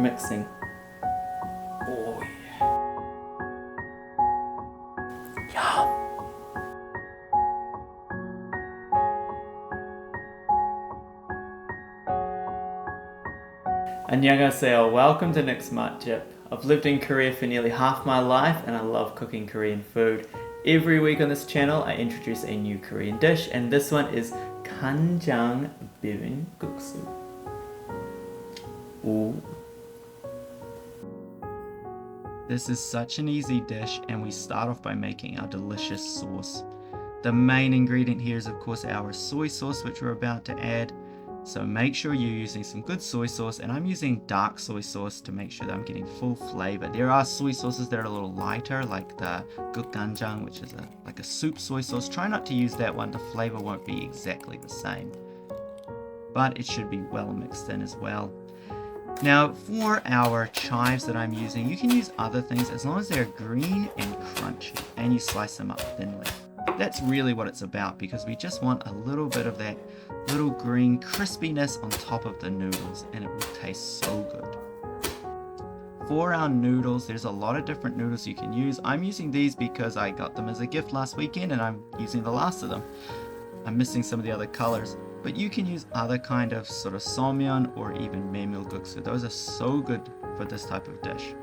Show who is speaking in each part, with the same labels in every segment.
Speaker 1: mixing. Oh yeah. Yum. Annyeonghaseyo, welcome to Nick's Matjip. I've lived in Korea for nearly half my life and I love cooking Korean food. Every week on this channel I introduce a new Korean dish, and this one is Kanjang Bibimmyeon. Ooh. This is such an easy dish, and we start off by making our delicious sauce. The main ingredient here is of course our soy sauce, which we're about to add. So make sure you're using some good soy sauce, and I'm using dark soy sauce to make sure that I'm getting full flavor. There are soy sauces that are a little lighter, like the Kanjang, which is like a soup soy sauce. Try not to use that one, the flavor won't be exactly the same. But it should be well mixed in as well. Now for our chives that I'm using, you can use other things as long as they're green and crunchy and you slice them up thinly. That's really what it's about, because we just want a little bit of that little green crispiness on top of the noodles, and it will taste so good. For our noodles, there's a lot of different noodles you can use. I'm using these because I got them as a gift last weekend and I'm using the last of them. I'm missing some of the other colors, but you can use other kind of sort of Somyeon or even Bibimmyeon. Those are so good for this type of dish.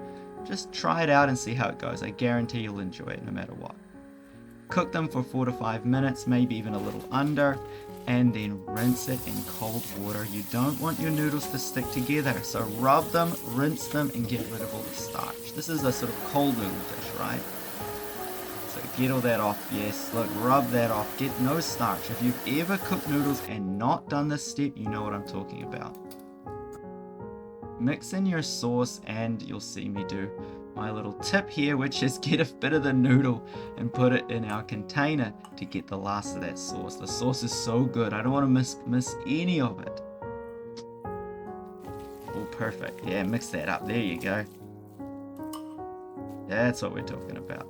Speaker 1: Just try it out and see how it goes. I guarantee you'll enjoy it no matter what. Cook them for 4 to 5 minutes, maybe even a little under, and then rinse it in cold water. You don't want your noodles to stick together, so rub them, rinse them, and get rid of all the starch. This is a sort of cold noodle dish, right? So get all that off, yes, look, rub that off, get no starch. If you've ever cooked noodles and not done this step, you know what I'm talking about. Mix in your sauce, and you'll see me do my little tip here, which is get a bit of the noodle and put it in our container to get the last of that sauce. The sauce is so good, I don't want to miss any of it. Oh, perfect. Yeah, mix that up. There you go. That's what we're talking about.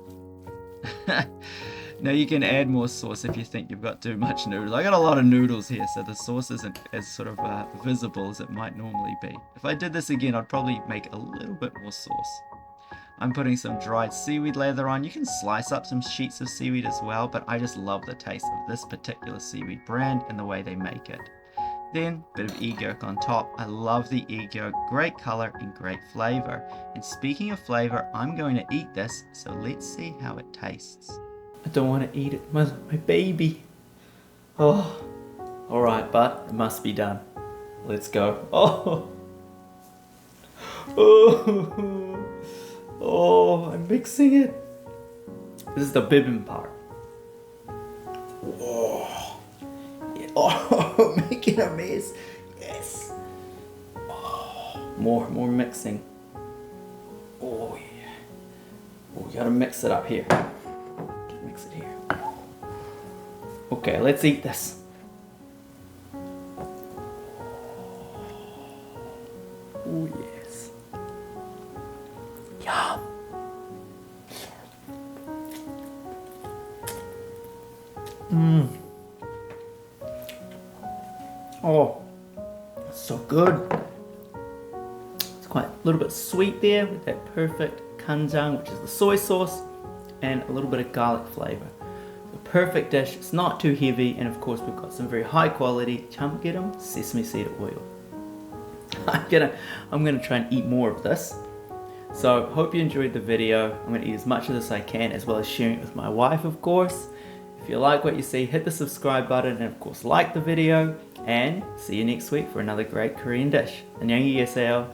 Speaker 1: Now you can add more sauce if you think you've got too much noodles. I got a lot of noodles here, so the sauce isn't as sort of visible as it might normally be. If I did this again, I'd probably make a little bit more sauce. I'm putting some dried seaweed lather on. You can slice up some sheets of seaweed as well, but I just love the taste of this particular seaweed brand and the way they make it. Then a bit of egg yolk on top. I love the egg yolk, great color and great flavor. And speaking of flavor, I'm going to eat this, so let's see how it tastes. I don't want to eat it, my baby. Oh, all right, but it must be done. Let's go. Oh, oh, I'm mixing it. This is the bibimmyeon part. Oh, yeah. Oh, making a mess. Yes. Oh, more mixing. Oh yeah. Oh, you gotta mix it up here. Mix it here. Okay, let's eat this. Oh yes. Yum. Oh, so good. It's quite a little bit sweet there with that perfect kanjang, which is the soy sauce, and a little bit of garlic flavor. The perfect dish. It's not too heavy, and of course we've got some very high quality chamgiram sesame seed oil. I'm gonna try and eat more of this. So hope you enjoyed the video. I'm gonna eat as much of this as I can, as well as sharing it with my wife, of course. If you like what you see, hit the subscribe button, and of course like the video, and see you next week for another great Korean dish. Annyeonghaseyo.